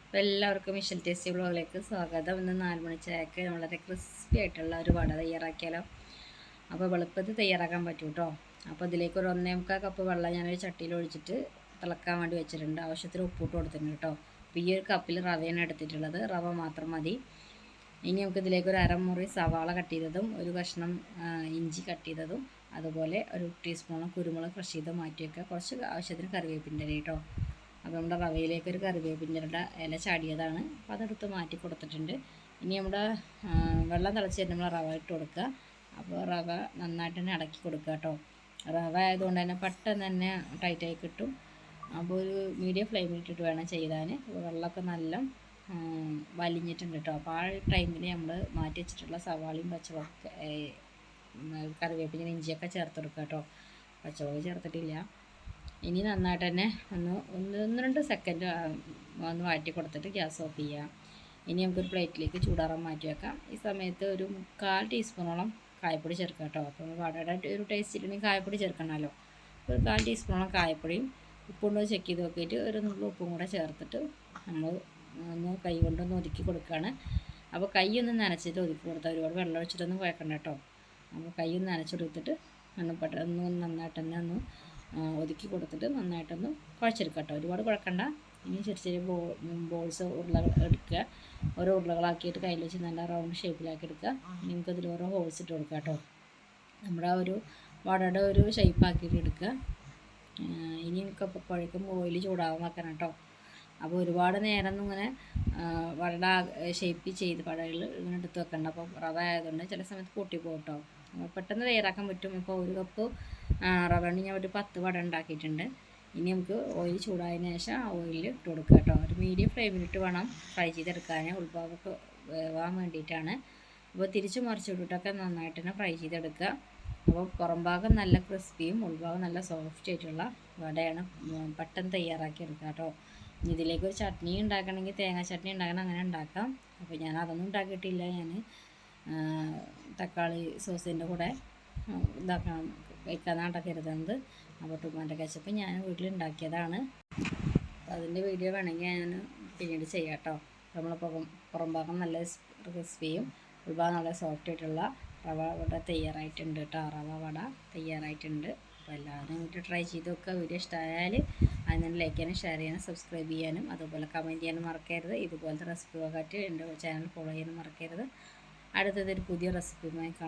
അപ്പോൾ എല്ലാവർക്കും Mitchel tasty വ്ളോഗിലേക്ക് സ്വാഗതം. ഇന്ന് 4 മണി ചായക്ക് വളരെ ക്രിസ്പി ആയിട്ടുള്ള ഒരു വട തയ്യാറാക്കിയാലോ. അപ്പോൾ വെളുപ്പത്തിൽ തയ്യാറാക്കാൻ പറ്റും കേട്ടോ. അപ്പോൾ ഇതിലേക്ക് ഒരു 1.25 കപ്പ് വെള്ളം ഞാനൊരു ചട്ടിയിൽ ഒഴിച്ചിട്ട് തിളക്കാൻ വേണ്ടി വെച്ചിട്ടുണ്ട്. ആവശ്യത്തിന് ഉപ്പിട്ട് കൊടുത്തിട്ടുണ്ട് കേട്ടോ. അപ്പോൾ ഈ ഒരു കപ്പിൽ റവയാണ് എടുത്തിട്ടുള്ളത്, റവ മാത്രം മതി. ഇനി നമുക്ക് ഇതിലേക്ക് ഒരു അരമുറി സവാള കട്ട് ചെയ്തതും ഒരു കഷ്ണം ഇഞ്ചി കട്ട് ചെയ്തതും അതുപോലെ ഒരു ടീസ്പൂൺ കുരുമുളക് ക്രഷ് ചെയ്ത് മാറ്റി വയ്ക്കുക. കുറച്ച് ആവശ്യത്തിന് കറിവേപ്പിൻ്റെ കേട്ടോ. അപ്പോൾ നമ്മുടെ റവയിലേക്ക് ഒരു കറിവേപ്പിൻ്റെ ഇല ചാടിയതാണ്, അപ്പോൾ അതെടുത്ത് മാറ്റി കൊടുത്തിട്ടുണ്ട്. ഇനി നമ്മുടെ വെള്ളം തിളച്ച് നമ്മൾ റവ ഇട്ട് കൊടുക്കുക. അപ്പോൾ റവ നന്നായിട്ട് തന്നെ ഇളക്കി കൊടുക്കുക കേട്ടോ. റവ ആയതുകൊണ്ട് തന്നെ പെട്ടെന്ന് തന്നെ ടൈറ്റായി കിട്ടും. അപ്പോൾ ഒരു മീഡിയം ഫ്ലെയിമിൽ ഇട്ടിട്ട് വേണം ചെയ്താൽ. വെള്ളമൊക്കെ നല്ല വലിഞ്ഞിട്ടുണ്ട് കേട്ടോ. അപ്പോൾ ആ ടൈമിൽ നമ്മൾ മാറ്റി വെച്ചിട്ടുള്ള സവാളയും പച്ചമുളക് കറിവേപ്പിൻ്റെ ഇഞ്ചിയൊക്കെ ചേർത്ത് കൊടുക്കുക കേട്ടോ. പച്ചമുളക് ചേർത്തിട്ടില്ല. ഇനി നന്നായിട്ട് തന്നെ ഒന്ന് 2 സെക്കൻഡ് ഒന്ന് വാറ്റി കൊടുത്തിട്ട് ഗ്യാസ് ഓഫ് ചെയ്യാം. ഇനി നമുക്കൊരു പ്ലേറ്റിലേക്ക് ചൂടാറാൻ മാറ്റി വെക്കാം. ഈ സമയത്ത് ഒരു 1/4 ടീസ്പൂണോളം കായപ്പൊടി ചേർക്കാം കേട്ടോ. അപ്പോൾ വടയുടെ ഒരു ടേസ്റ്റിലുണ്ടെങ്കിൽ കായപ്പൊടി ചേർക്കണമല്ലോ. ഒരു 1/4 ടീസ്പൂണോളം കായപ്പൊടിയും ഉപ്പുണ്ടോ ചെക്ക് ചെയ്ത് നോക്കിയിട്ട് ഒരു നുള്ളു ഉപ്പും കൂടെ ചേർത്തിട്ട് നമ്മൾ ഒന്ന് കൈ കൊണ്ടൊന്ന് ഒതുക്കി കൊടുക്കുകയാണ്. അപ്പോൾ കൈ ഒന്ന് നനച്ചിട്ട് ഒതുക്കി കൊടുത്താൽ ഒരുപാട് വെള്ളം ഒഴിച്ചിട്ടൊന്നും കുഴക്കണ്ട കേട്ടോ. അപ്പോൾ കൈ ഒന്ന് നനച്ചെടുത്തിട്ട് പെട്ടെന്ന് നന്നായിട്ട് തന്നെ ഒന്ന് ഒതുക്കി കൊടുത്തിട്ട് നന്നായിട്ടൊന്ന് കുഴച്ചെടുക്കുക കേട്ടോ. ഒരുപാട് കുഴക്കണ്ട. ഇനി ചെറിയ ബോൾസ് ഉരുളകൾ എടുക്കുക. ഓരോ ഉരുളകളാക്കിയിട്ട് കയ്യിൽ വെച്ച് നല്ല റൗണ്ട് ഷേപ്പിലാക്കി എടുക്കുക. നിങ്ങൾക്ക് അതിൽ ഓരോ ഹോൾസ് ഇട്ട് കൊടുക്കുക കേട്ടോ. നമ്മുടെ ഒരു വടയുടെ ഒരു ഷേപ്പാക്കിയിട്ട് എടുക്കുക. ഇനി നമുക്ക് അപ്പോഴേക്കും ഓയിൽ ചൂടാവാൻ വെക്കണം കേട്ടോ. അപ്പോൾ ഒരുപാട് നേരം ഒന്നും ഇങ്ങനെ വട ഷേപ്പ് ചെയ്ത് വടകൾ ഇങ്ങനെ എടുത്ത് വെക്കണ്ട. അപ്പോൾ റവ ആയതുകൊണ്ട് ചില സമയത്ത് പൊട്ടിപ്പോകും കേട്ടോ. പെട്ടെന്ന് തയ്യാറാക്കാൻ പറ്റും. ഇപ്പോൾ ഒരു കപ്പ് റവ കൊണ്ട് ഞാൻ ഒരു 10 വട ഉണ്ടാക്കിയിട്ടുണ്ട്. ഇനി നമുക്ക് ഓയിൽ ചൂടായതിനു ശേഷം ആ ഓയിലിൽ ഇട്ട് കൊടുക്കുക കേട്ടോ. ഒരു മീഡിയം ഫ്ലെയിമിലിട്ട് വേണം ഫ്രൈ ചെയ്തെടുക്കാൻ, ഉൾഭാഗമൊക്കെ വേവാൻ വേണ്ടിയിട്ടാണ്. അപ്പോൾ തിരിച്ച് മറിച്ചിട്ടിട്ടൊക്കെ നന്നായിട്ട് തന്നെ ഫ്രൈ ചെയ്തെടുക്കുക. അപ്പോൾ പുറം ഭാഗം നല്ല ക്രിസ്പിയും ഉൾഭാഗം നല്ല സോഫ്റ്റ് ആയിട്ടുള്ള വടയാണ് പെട്ടെന്ന് തയ്യാറാക്കി എടുക്കുക കേട്ടോ. ഇനി ഇതിലേക്ക് ഒരു ചട്നി ഉണ്ടാക്കണമെങ്കിൽ തേങ്ങാ ചട്നി ഉണ്ടാക്കണം, അങ്ങനെ ഉണ്ടാക്കാം. അപ്പോൾ ഞാൻ അതൊന്നും ഉണ്ടാക്കിയിട്ടില്ല. ഞാൻ തക്കാളി സോസിൻ്റെ കൂടെ ഇതാക്കണം കഴിക്കാനാണ് കരുതുന്നത്. അപ്പോൾ ടൊമാറ്റോ കെച്ചപ്പ് ഞാൻ വീട്ടിലുണ്ടാക്കിയതാണ്. അതിൻ്റെ വീഡിയോ വേണമെങ്കിൽ ഞാൻ പിന്നീട് ചെയ്യാം കേട്ടോ. നമ്മൾ പുറം ഭാഗം നല്ല ക്രിസ്പിയും ഉൾഭാഗം നല്ല സോഫ്റ്റ് ആയിട്ടുള്ള റവ വട തയ്യാറായിട്ടുണ്ട് കേട്ടോ. റവ വട തയ്യാറായിട്ടുണ്ട്. അപ്പോൾ എല്ലാവരും വീട്ടിൽ ട്രൈ ചെയ്ത് നോക്കുക. വീഡിയോ ഇഷ്ടമായാൽ അതിന് ലൈക്ക് ചെയ്യാനും ഷെയർ ചെയ്യാനും സബ്സ്ക്രൈബ് ചെയ്യാനും അതുപോലെ കമൻറ്റ് ചെയ്യാനും മറക്കരുത്. ഇതുപോലത്തെ റെസിപ്പി ആയിട്ട് എൻ്റെ ചാനൽ ഫോളോ ചെയ്യാനും മറക്കരുത്. അടുത്തതൊരു പുതിയ റെസിപ്പിയുമായി